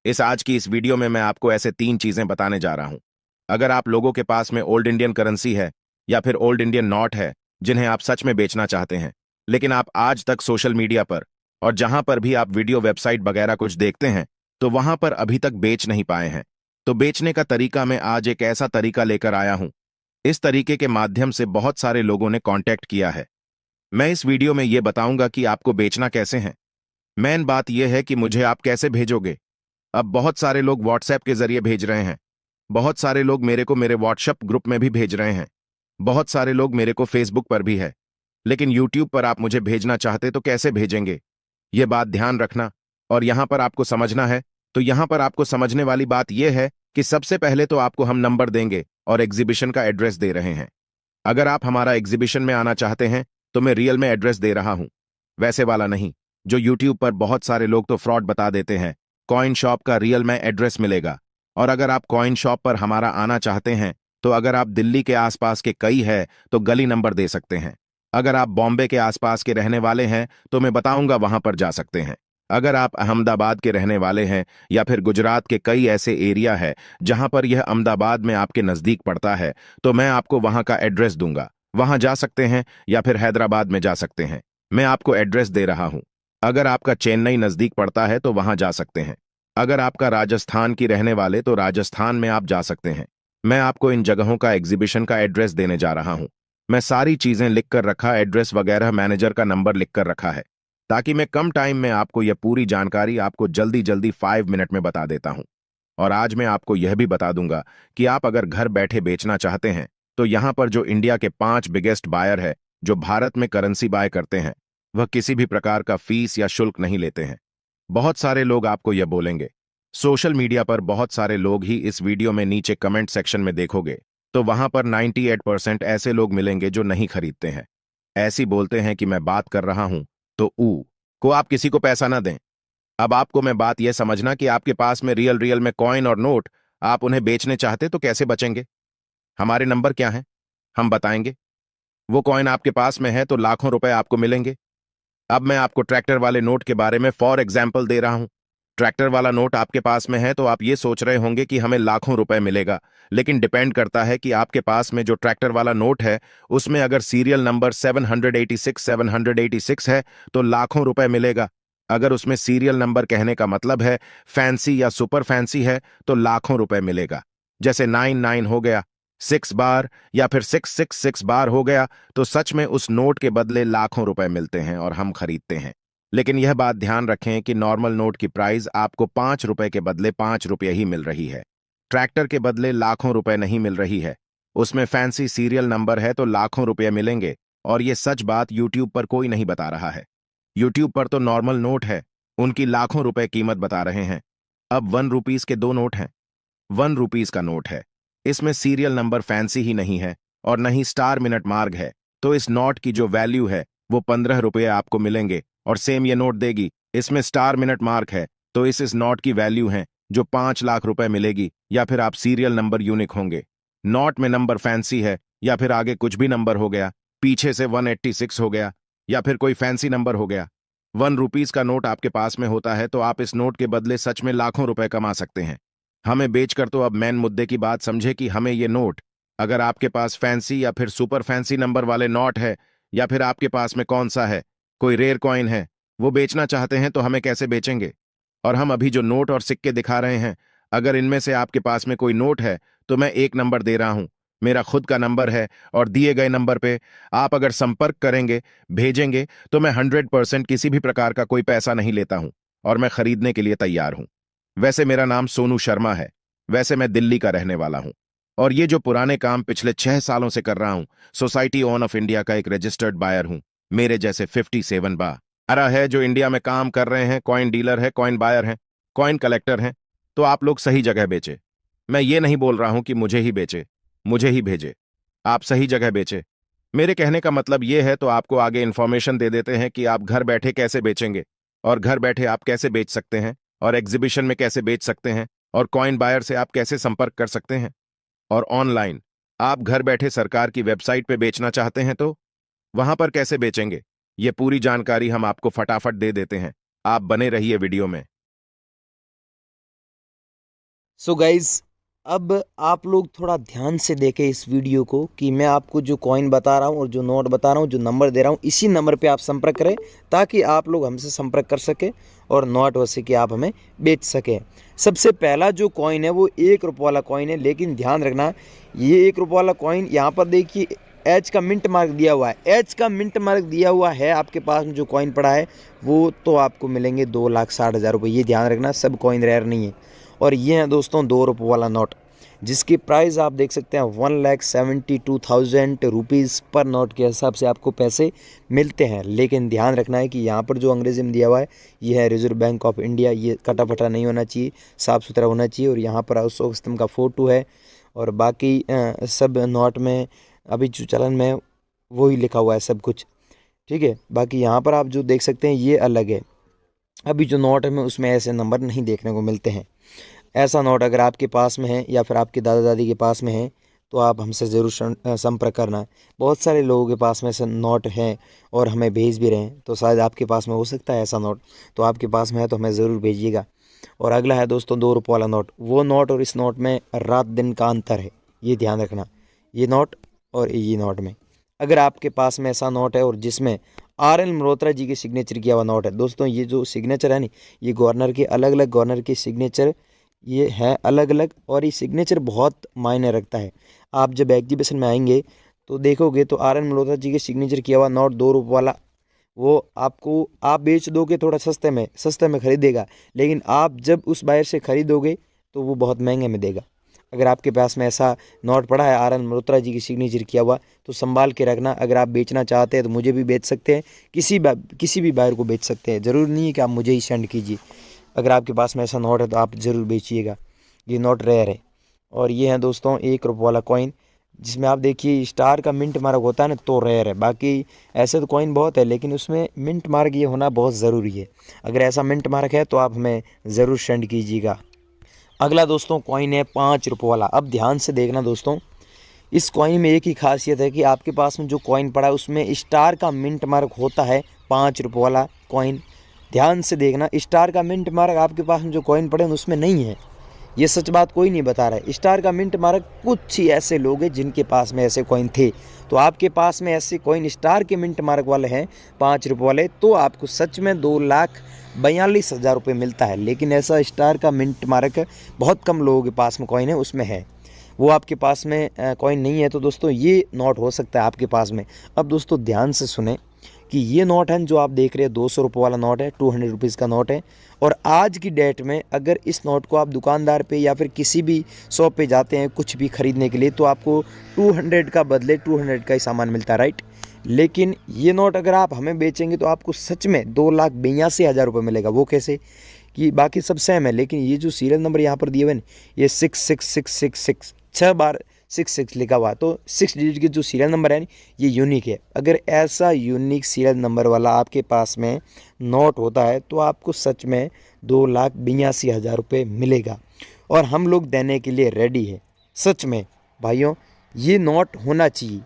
आज की इस वीडियो में मैं आपको ऐसे 3 चीजें बताने जा रहा हूं। अगर आप लोगों के पास में ओल्ड इंडियन करेंसी है या फिर ओल्ड इंडियन नोट है जिन्हें आप सच में बेचना चाहते हैं, लेकिन आप आज तक सोशल मीडिया पर और जहां पर भी आप वीडियो वेबसाइट वगैरह कुछ देखते हैं तो वहां पर अभी तक बेच नहीं पाए हैं, तो बेचने का तरीका मैं आज एक ऐसा तरीका लेकर आया हूं। इस तरीके के माध्यम से बहुत सारे लोगों ने कांटेक्ट किया है। मैं इस वीडियो में यह बताऊंगा कि आपको बेचना कैसे है। मेन बात यह है कि मुझे आप कैसे भेजोगे। अब बहुत सारे लोग व्हाट्सएप के जरिए भेज रहे हैं, बहुत सारे लोग मेरे को मेरे व्हाट्सएप ग्रुप में भी भेज रहे हैं, बहुत सारे लोग मेरे को फेसबुक पर भी है, लेकिन यूट्यूब पर आप मुझे भेजना चाहते तो कैसे भेजेंगे, ये बात ध्यान रखना। और यहां पर आपको समझना है, तो यहां पर आपको समझने वाली बात यह है कि सबसे पहले तो आपको हम नंबर देंगे और एग्जीबिशन का एड्रेस दे रहे हैं। अगर आप हमारा एग्जीबिशन में आना चाहते हैं तो मैं रियल में एड्रेस दे रहा हूं, वैसे वाला नहीं जो यूट्यूब पर बहुत सारे लोग तो फ्रॉड बता देते हैं। कॉइन शॉप का रियल में एड्रेस मिलेगा। और अगर आप कॉइन शॉप पर हमारा आना चाहते हैं तो अगर आप दिल्ली के आसपास के कई है तो गली नंबर दे सकते हैं। अगर आप बॉम्बे के आसपास के रहने वाले हैं तो मैं बताऊंगा वहां पर जा सकते हैं। अगर आप अहमदाबाद के रहने वाले हैं या फिर गुजरात के कई ऐसे एरिया है जहां पर यह अहमदाबाद में आपके नजदीक पड़ता है तो मैं आपको वहां का एड्रेस दूंगा, वहां जा सकते हैं, या फिर हैदराबाद में जा सकते हैं। मैं आपको एड्रेस दे रहा हूं। अगर आपका चेन्नई नजदीक पड़ता है तो वहां जा सकते हैं। अगर आपका राजस्थान की रहने वाले तो राजस्थान में आप जा सकते हैं। मैं आपको इन जगहों का एग्जीबिशन का एड्रेस देने जा रहा हूं। मैं सारी चीजें लिख कर रखा, एड्रेस वगैरह, मैनेजर का नंबर लिख कर रखा है, ताकि मैं कम टाइम में आपको यह पूरी जानकारी आपको जल्दी जल्दी 5 मिनट में बता देता हूं। और आज मैं आपको यह भी बता दूंगा कि आप अगर घर बैठे बेचना चाहते हैं तो यहां पर जो इंडिया के 5 बिगेस्ट बायर है जो भारत में करेंसी बाय करते हैं, वह किसी भी प्रकार का फीस या शुल्क नहीं लेते हैं। बहुत सारे लोग आपको यह बोलेंगे, सोशल मीडिया पर बहुत सारे लोग ही इस वीडियो में नीचे कमेंट सेक्शन में देखोगे तो वहां पर 98% ऐसे लोग मिलेंगे जो नहीं खरीदते हैं। ऐसी बोलते हैं कि मैं बात कर रहा हूं तो ऊ को आप किसी को पैसा ना दें। अब आपको मैं बात यह समझना कि आपके पास में रियल रियल में कॉइन और नोट आप उन्हें बेचने चाहते तो कैसे बचेंगे। हमारे नंबर क्या हैं, हम बताएंगे। वो कॉइन आपके पास में है तो लाखों रुपए आपको मिलेंगे। अब मैं आपको ट्रैक्टर वाले नोट के बारे में फॉर एग्जाम्पल दे रहा हूं। ट्रैक्टर वाला नोट आपके पास में है तो आप ये सोच रहे होंगे कि हमें लाखों रुपए मिलेगा, लेकिन डिपेंड करता है कि आपके पास में जो ट्रैक्टर वाला नोट है उसमें अगर सीरियल नंबर 786 है तो लाखों रुपए मिलेगा। अगर उसमें सीरियल नंबर कहने का मतलब है फैंसी या सुपर फैंसी है तो लाखों रुपए मिलेगा। जैसे 99 हो गया, 6 बार, या फिर 666 बार हो गया, तो सच में उस नोट के बदले लाखों रुपए मिलते हैं और हम खरीदते हैं। लेकिन यह बात ध्यान रखें कि नॉर्मल नोट की प्राइस आपको 5 रुपए के बदले 5 रुपए ही मिल रही है। ट्रैक्टर के बदले लाखों रुपए नहीं मिल रही है। उसमें फैंसी सीरियल नंबर है तो लाखों रुपए मिलेंगे। और ये सच बात यूट्यूब पर कोई नहीं बता रहा है। यूट्यूब पर तो नॉर्मल नोट है, उनकी लाखों रुपए कीमत बता रहे हैं। अब 1 रुपीज के 2 नोट हैं। 1 रुपीज का नोट है, इसमें सीरियल नंबर फैंसी ही नहीं है और न ही स्टार मिनट मार्ग है, तो इस नोट की जो वैल्यू है वो 15 रुपये आपको मिलेंगे। और सेम ये नोट देगी, इसमें स्टार मिनट मार्क है, तो इस नोट की वैल्यू है जो 5 लाख रुपए मिलेगी। या फिर आप सीरियल नंबर यूनिक होंगे, नोट में नंबर फैंसी है या फिर आगे कुछ भी नंबर हो गया, पीछे से 186 हो गया या फिर कोई फैंसी नंबर हो गया। 1 रुपीज का नोट आपके पास में होता है तो आप इस नोट के बदले सच में लाखों रुपए कमा सकते हैं। हमें बेचकर तो अब मेन मुद्दे की बात समझे कि हमें ये नोट, अगर आपके पास फैंसी या फिर सुपर फैंसी नंबर वाले नोट है या फिर आपके पास में कौन सा है, कोई रेयर कॉइन है, वो बेचना चाहते हैं तो हमें कैसे बेचेंगे। और हम अभी जो नोट और सिक्के दिखा रहे हैं, अगर इनमें से आपके पास में कोई नोट है तो मैं एक नंबर दे रहा हूं, मेरा खुद का नंबर है, और दिए गए नंबर पे आप अगर संपर्क करेंगे, भेजेंगे, तो मैं 100% किसी भी प्रकार का कोई पैसा नहीं लेता हूं और मैं खरीदने के लिए तैयार हूं। वैसे मेरा नाम सोनू शर्मा है, वैसे मैं दिल्ली का रहने वाला हूं, और ये जो पुराने काम पिछले 6 सालों से कर रहा हूं, सोसाइटी ऑन ऑफ इंडिया का एक रजिस्टर्ड बायर हूं। मेरे जैसे 57 बारह है जो इंडिया में काम कर रहे हैं, कॉइन डीलर है, कॉइन बायर हैं, कॉइन कलेक्टर हैं। तो आप लोग सही जगह बेचे। मैं ये नहीं बोल रहा हूं कि मुझे ही बेचे, मुझे ही भेजे। आप सही जगह बेचे। मेरे कहने का मतलब ये है, तो आपको आगे इंफॉर्मेशन दे देते हैं कि आप घर बैठे कैसे बेचेंगे, और घर बैठे आप कैसे बेच सकते हैं, और एग्जीबिशन में कैसे बेच सकते हैं, और कॉइन बायर से आप कैसे संपर्क कर सकते हैं। और ऑनलाइन आप घर बैठे सरकार की वेबसाइट पे बेचना चाहते हैं तो वहां पर कैसे बेचेंगे, ये पूरी जानकारी हम आपको फटाफट दे देते हैं। आप बने रहिए वीडियो में। सो गाइज, अब आप लोग थोड़ा ध्यान से देखें इस वीडियो को कि मैं आपको जो कॉइन बता रहा हूँ और जो नोट बता रहा हूँ, जो नंबर दे रहा हूँ, इसी नंबर पे आप संपर्क करें ताकि आप लोग हमसे संपर्क कर सकें और नोट वैसे कि आप हमें बेच सकें। सबसे पहला जो कॉइन है वो 1 रुपये वाला कॉइन है, लेकिन ध्यान रखना ये 1 रुपये वाला कॉइन यहाँ पर देखिए एच का मिंट मार्क दिया हुआ है। एच का मिंट मार्क दिया हुआ है आपके पास में जो कॉइन पड़ा है वो तो आपको मिलेंगे 2,60,000 रुपये। ये ध्यान रखना, सब कॉइन रेयर नहीं है। और ये है दोस्तों 2 रुपये वाला नोट, जिसकी प्राइस आप देख सकते हैं 1,72,000 रुपीज़ पर नोट के हिसाब से आपको पैसे मिलते हैं। लेकिन ध्यान रखना है कि यहाँ पर जो अंग्रेजी में दिया हुआ है ये है रिजर्व बैंक ऑफ इंडिया। ये कटा फटा नहीं होना चाहिए, साफ़ सुथरा होना चाहिए। और यहाँ पर अशोक स्तंभ का फ़ोटो है और बाकी सब नोट में अभी जो चलन में वही लिखा हुआ है सब कुछ, ठीक है। बाकी यहाँ पर आप जो देख सकते हैं ये अलग है। अभी जो नोट है उसमें ऐसे नंबर नहीं देखने को मिलते हैं। ऐसा नोट अगर आपके पास में है या फिर आपके दादा दादी के पास में है तो आप हमसे ज़रूर संपर्क करना। बहुत सारे लोगों के पास में ऐसे नोट हैं और हमें भेज भी रहे हैं, तो शायद आपके पास में हो सकता है ऐसा नोट। तो आपके पास में है तो हमें ज़रूर भेजिएगा। और अगला है दोस्तों 2 रुपये वाला नोट। वो नोट और इस नोट में रात दिन का अंतर है, ये ध्यान रखना। ये नोट और ये नोट में अगर आपके पास में ऐसा नोट है और जिसमें R.N. मल्होत्रा जी के सिग्नेचर किया हुआ नोट है, दोस्तों ये जो सिग्नेचर है नी, ये गवर्नर के अलग अलग गवर्नर के सिग्नेचर ये है अलग अलग, और ये सिग्नेचर बहुत मायने रखता है। आप जब एग्जीबिशन में आएंगे तो देखोगे तो R.N. मल्होत्रा जी के सिग्नेचर किया हुआ नोट 2 रुपये वाला वो आपको आप बेच दोगे थोड़ा सस्ते में खरीदेगा, लेकिन आप जब उस बायर से खरीदोगे तो वो बहुत महंगे में देगा। अगर आपके पास में ऐसा नोट पड़ा है R.N. मल्होत्रा जी की सिग्नेचर किया हुआ तो संभाल के रखना। अगर आप बेचना चाहते हैं तो मुझे भी बेच सकते हैं, किसी भी बायर को बेच सकते हैं। ज़रूर नहीं है कि आप मुझे ही सेंड कीजिए। अगर आपके पास में ऐसा नोट है तो आप ज़रूर बेचिएगा। ये नोट रेयर है। और ये है दोस्तों 1 रुपये वाला कॉइन, जिसमें आप देखिए स्टार का मिंट मार्क होता है ना, तो रेयर है। बाकी ऐसे तो कॉइन बहुत है लेकिन उसमें मिंट मार्क ये होना बहुत ज़रूरी है। अगर ऐसा मिंट मार्क है तो आप हमें ज़रूर सेंड कीजिएगा। अगला दोस्तों कॉइन है 5 रुपये वाला। अब ध्यान से देखना दोस्तों, इस कॉइन में एक ही खासियत है कि आपके पास में जो कॉइन पड़ा है उसमें स्टार का मिंट मार्क होता है। 5 रुपये वाला कॉइन ध्यान से देखना, स्टार का मिंट मार्क आपके पास में जो कॉइन पड़े हैं उसमें नहीं है। ये सच बात कोई नहीं बता रहा है। स्टार का मिंट मार्क कुछ ही ऐसे लोग हैं जिनके पास में ऐसे कॉइन थे। तो आपके पास में ऐसे कॉइन स्टार के मिंट मार्क वाले हैं 5 रुपये वाले, तो आपको सच में 2,42,000 रुपये मिलता है। लेकिन ऐसा स्टार का मिंट मार्क बहुत कम लोगों के पास में कॉइन है, उसमें है। वो आपके पास में कॉइन नहीं है तो दोस्तों ये नोट हो सकता है आपके पास में। अब दोस्तों ध्यान से सुने कि ये नोट है जो आप देख रहे हैं 200 रुपये वाला नोट है, 200 रुपीज़ का नोट है। और आज की डेट में अगर इस नोट को आप दुकानदार पे या फिर किसी भी शॉप पे जाते हैं कुछ भी खरीदने के लिए तो आपको 200 का बदले 200 का ही सामान मिलता है, राइट। लेकिन ये नोट अगर आप हमें बेचेंगे तो आपको सच में 2,82,000 रुपये मिलेगा। वो कैसे कि बाकी सब सेम है, लेकिन ये जो सीरियल नंबर यहाँ पर दिए हुए ना, ये 66666 6 बार 66 लिखा हुआ, तो 6 डिजिट के जो सीरियल नंबर है ये यूनिक है। अगर ऐसा यूनिक सीरियल नंबर वाला आपके पास में नोट होता है तो आपको सच में 2,82,000 रुपये मिलेगा और हम लोग देने के लिए रेडी है। सच में भाइयों ये नोट होना चाहिए।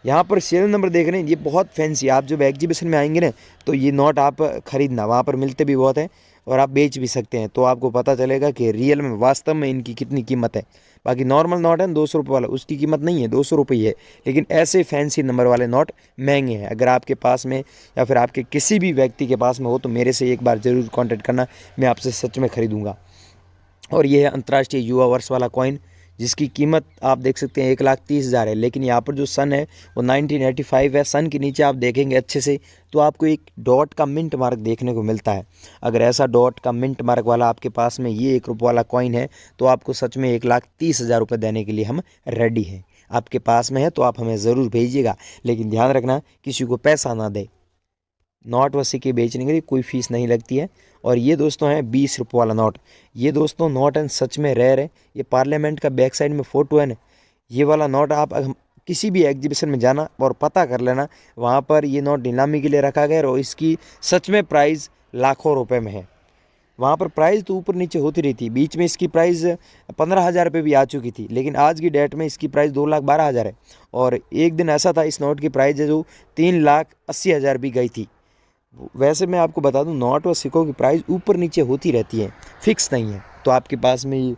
यहाँ पर सीरियल नंबर देख रहे हैं ये बहुत फैंसी। आप जब एग्जीबिशन में आएंगे ना तो ये नोट आप खरीदना, वहाँ पर मिलते भी बहुत हैं और आप बेच भी सकते हैं, तो आपको पता चलेगा कि रियल में वास्तव में इनकी कितनी कीमत है। बाकी नॉर्मल नोट है 200 रुपये वाला, उसकी कीमत नहीं है, 200 रुपये ही है। लेकिन ऐसे फैंसी नंबर वाले नोट महंगे हैं। अगर आपके पास में या फिर आपके किसी भी व्यक्ति के पास में हो तो मेरे से एक बार ज़रूर कॉन्टैक्ट करना, मैं आपसे सच में खरीदूँगा। और ये है अंतर्राष्ट्रीय युवा वर्ष वाला कॉइन, जिसकी कीमत आप देख सकते हैं 1,30,000 है। लेकिन यहाँ पर जो सन है वो 1985 है। सन के नीचे आप देखेंगे अच्छे से तो आपको एक डॉट का मिंट मार्क देखने को मिलता है। अगर ऐसा डॉट का मिंट मार्क वाला आपके पास में ये 1 रुपये वाला कॉइन है तो आपको सच में 1,30,000 रुपये देने के लिए हम रेडी हैं। आपके पास में है तो आप हमें ज़रूर भेजिएगा, लेकिन ध्यान रखना किसी को पैसा ना दे। नोट व सिक्के बेचने के लिए कोई फीस नहीं लगती है। और ये दोस्तों है 20 रुपये वाला नोट। ये दोस्तों नोट है सच में रेयर है। ये पार्लियामेंट का बैक साइड में फ़ोटो है ना, ये वाला नोट आप किसी भी एग्जीबिशन में जाना और पता कर लेना, वहाँ पर ये नोट नीलामी के लिए रखा गया और इसकी सच में प्राइस लाखों रुपए में है। वहाँ पर प्राइस तो ऊपर नीचे होती रहती, बीच में इसकी प्राइस 15,000 रुपये भी आ चुकी थी, लेकिन आज की डेट में इसकी प्राइस 2,12,000 है। और एक दिन ऐसा था इस नोट की प्राइस है जो 3,80,000 भी गई थी। वैसे मैं आपको बता दूं नोट और सिक्कों की प्राइस ऊपर नीचे होती रहती है, फिक्स नहीं है। तो आपके पास में